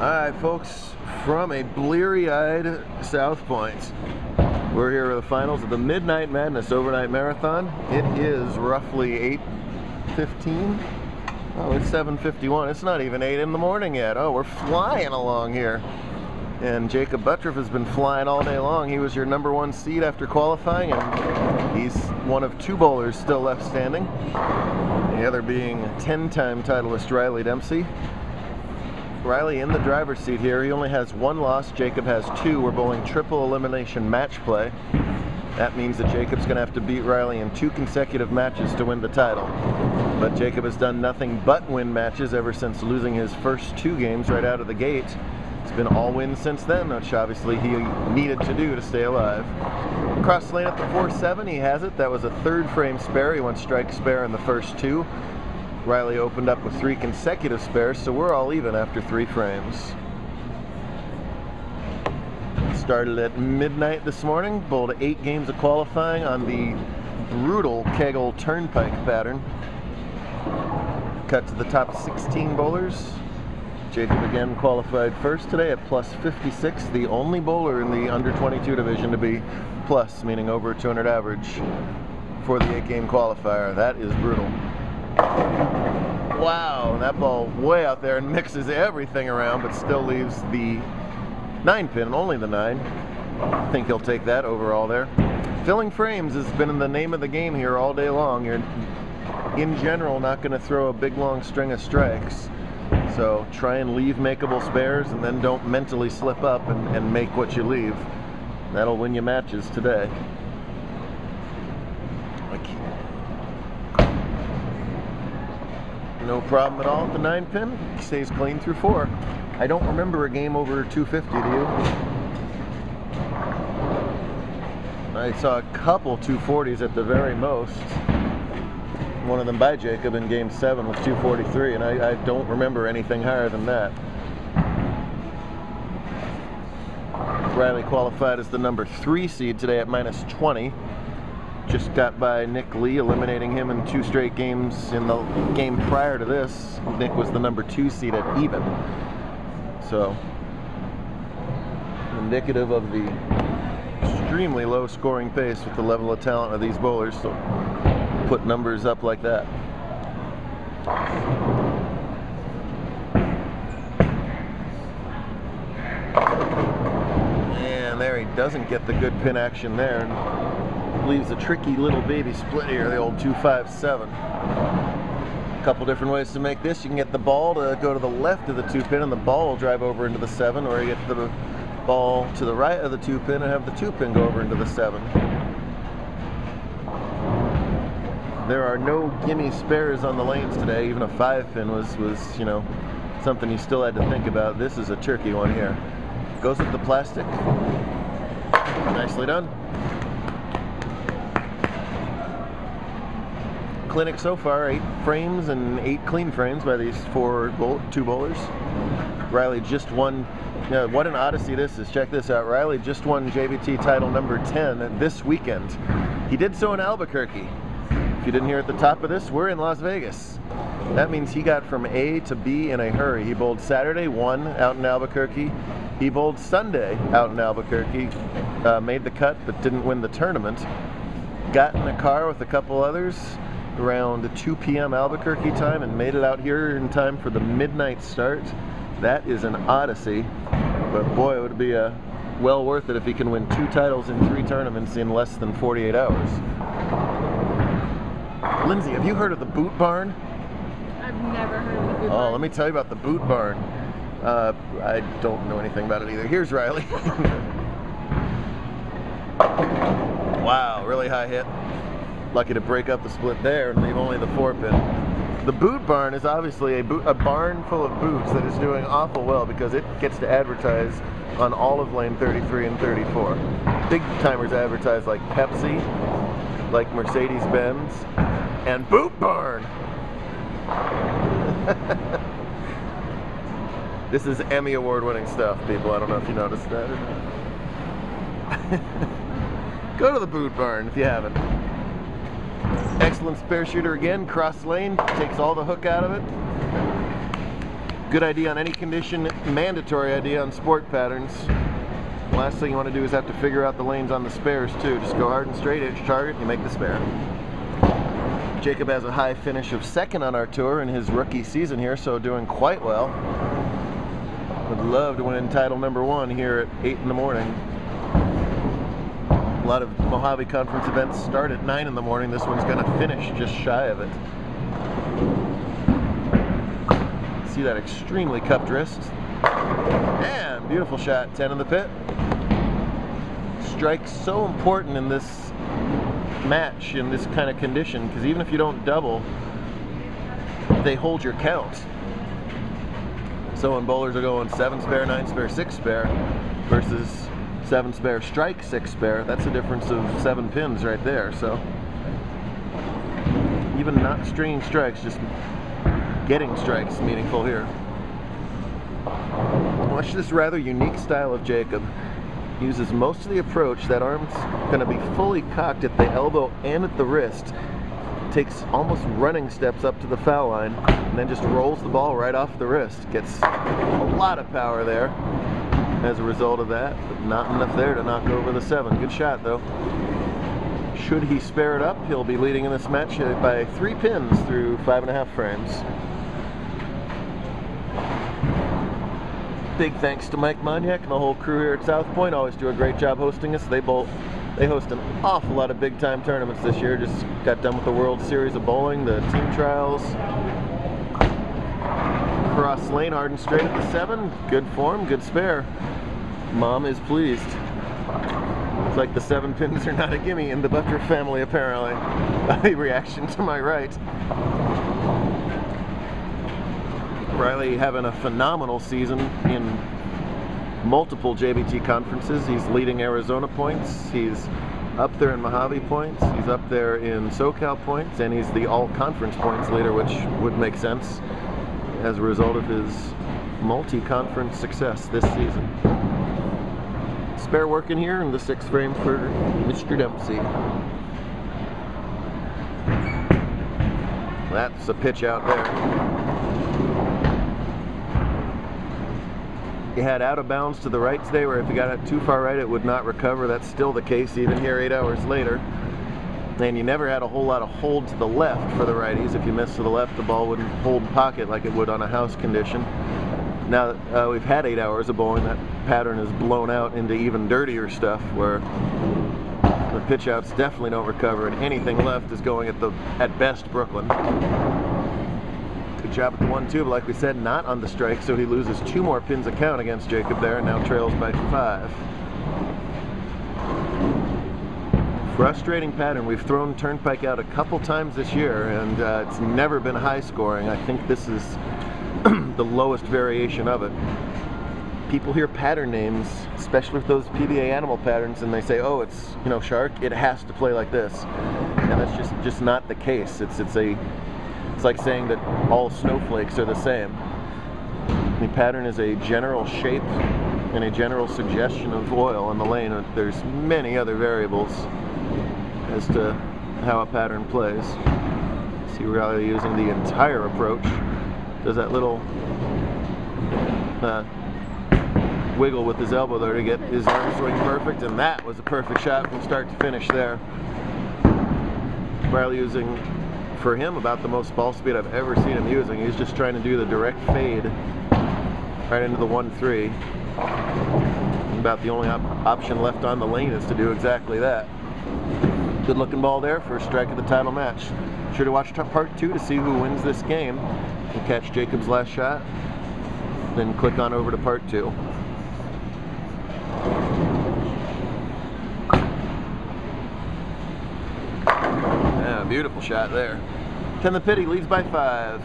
Alright folks, from a bleary-eyed South Point, we're here with the finals of the Midnight Madness Overnight Marathon. It is roughly 8:15. Oh, it's 7:51. It's not even 8 in the morning yet. Oh, we're flying along here. And Jakob Butturff has been flying all day long. He was your #1 seed after qualifying, and he's one of 2 bowlers still left standing. The other being 10-time titleist Riley Dempsey. Riley in the driver's seat here. He only has 1 loss. Jakob has 2. We're bowling triple elimination match play. That means that Jakob's going to have to beat Riley in 2 consecutive matches to win the title. But Jakob has done nothing but win matches ever since losing his first 2 games right out of the gate. It's been all wins since then, which obviously he needed to do to stay alive. Cross lane at the 4-7, he has it. That was a 3rd frame spare. He went strike spare in the first 2. Riley opened up with 3 consecutive spares, so we're all even after 3 frames. Started at midnight this morning, bowled 8 games of qualifying on the brutal Kegel Turnpike pattern. Cut to the top 16 bowlers. Jakob again qualified first today at plus 56, the only bowler in the under 22 division to be plus, meaning over 200 average for the 8-game qualifier. That is brutal. Wow, that ball way out there and mixes everything around, but still leaves the 9-pin, and only the 9. I think he'll take that overall there. Filling frames has been the name of the game here all day long. You're, in general, not going to throw a big long string of strikes. So try and leave makeable spares, and then don't mentally slip up and make what you leave. That'll win you matches today. No problem at all at the 9-pin. Stays clean through 4. I don't remember a game over 250, do you? I saw a couple 240s at the very most. One of them by Jakob in game 7 was 243, and I don't remember anything higher than that. Riley qualified as the #3 seed today at -20. Just got by Nick Lee, eliminating him in 2 straight games. In the game prior to this, Nick was the #2 seed at even. So, indicative of the extremely low scoring pace with the level of talent of these bowlers. So, put numbers up like that. And there he doesn't get the good pin action there. Leaves a tricky little baby split here, the old 2-5-7. A couple different ways to make this. You can get the ball to go to the left of the 2-pin and the ball will drive over into the 7, or you get the ball to the right of the 2-pin and have the 2-pin go over into the 7. There are no gimme spares on the lanes today. Even a 5-pin was you know, something you still had to think about. This is a tricky one here. Goes with the plastic. Nicely done. Clinic so far, 8 frames and 8 clean frames by these 2 bowlers. Riley just won, what an odyssey this is. Check this out. Riley just won JBT title #10 this weekend. He did so in Albuquerque. If you didn't hear at the top of this, we're in Las Vegas. That means he got from A to B in a hurry. He bowled Saturday, won out in Albuquerque. He bowled Sunday out in Albuquerque, made the cut but didn't win the tournament. Got in a car with a couple others around 2 p.m. Albuquerque time and made it out here in time for the midnight start. That is an odyssey, but boy, it would be well worth it if he can win 2 titles in 3 tournaments in less than 48 hours. Lindsay, have you heard of the Boot Barn? I've never heard of the Boot Barn. Oh, let me tell you about the Boot Barn. I don't know anything about it either. Here's Riley. Wow, really high hit. Lucky to break up the split there and leave only the 4-pin. The Boot Barn is obviously a barn full of boots that is doing awful well because it gets to advertise on all of lane 33 and 34. Big timers advertise like Pepsi, like Mercedes-Benz, and Boot Barn. This is Emmy Award-winning stuff, people. I don't know if you noticed that. Go to the Boot Barn if you haven't. Excellent spare shooter again, cross lane, takes all the hook out of it. Good idea on any condition, mandatory idea on sport patterns. Last thing you want to do is have to figure out the lanes on the spares too. Just go hard and straight, hit your target, you make the spare. Jakob has a high finish of 2nd on our tour in his rookie season here, so doing quite well. Would love to win title number 1 here at 8 in the morning. A lot of Mojave Conference events start at 9 in the morning. This one's going to finish just shy of it. See that extremely cupped wrist. And beautiful shot, 10 in the pit. Strike's so important in this match, in this kind of condition, because even if you don't double, they hold your count. So when bowlers are going 7 spare, 9 spare, 6 spare versus 7 spare, strike, 6 spare, that's a difference of 7 pins right there. So even not stringing strikes, just getting strikes is meaningful here. Watch this rather unique style of Jakob. Uses most of the approach. That arm's going to be fully cocked at the elbow and at the wrist. Takes almost running steps up to the foul line and then just rolls the ball right off the wrist. Gets a lot of power there as a result of that, but not enough there to knock over the 7. Good shot though. Should he spare it up, he'll be leading in this match by 3 pins through 5.5 frames. Big thanks to Mike Moniak and the whole crew here at South Point. Always do a great job hosting us. They host an awful lot of big-time tournaments this year. Just got done with the World Series of Bowling, the team trials. Cross lane, hard and straight at the 7. Good form, good spare. Mom is pleased. Looks like the 7 pins are not a gimme in the Butturff family, apparently. A reaction to my right. Riley having a phenomenal season in multiple JBT conferences. He's leading Arizona points, he's up there in Mojave points, he's up there in SoCal points, and he's the all-conference points leader, which would make sense as a result of his multi-conference success this season. Spare work in here in the 6th frame for Mr. Dempsey. That's a pitch out there. He had out of bounds to the right today, where if he got it too far right it would not recover. That's still the case even here 8 hours later. And you never had a whole lot of hold to the left for the righties. If you missed to the left, the ball wouldn't hold pocket like it would on a house condition. Now that we've had 8 hours of bowling, that pattern is blown out into even dirtier stuff, where the pitch outs definitely don't recover, and anything left is going at best Brooklyn. Good job at the 1-2, but like we said, not on the strike, so he loses 2 more pins a count against Jakob there, and now trails by 5. Frustrating pattern. We've thrown Turnpike out a couple times this year, and it's never been high scoring. I think this is the lowest variation of it. People hear pattern names, especially with those PBA animal patterns, and they say, oh, it's, you know, shark, it has to play like this. And that's just not the case. It's like saying that all snowflakes are the same. The pattern is a general shape and a general suggestion of oil on the lane. There's many other variables as to how a pattern plays. See, we're really using the entire approach. Does that little wiggle with his elbow there to get his arm swing perfect, and that was a perfect shot from start to finish there. Riley using, for him, about the most ball speed I've ever seen him using. He's just trying to do the direct fade right into the 1-3. About the only option left on the lane is to do exactly that. Good looking ball there, first strike of the title match. Sure to watch part 2 to see who wins this game. We'll catch Jakob's last shot, then click on over to part 2. Yeah, beautiful shot there. 10 the pit, he leads by 5.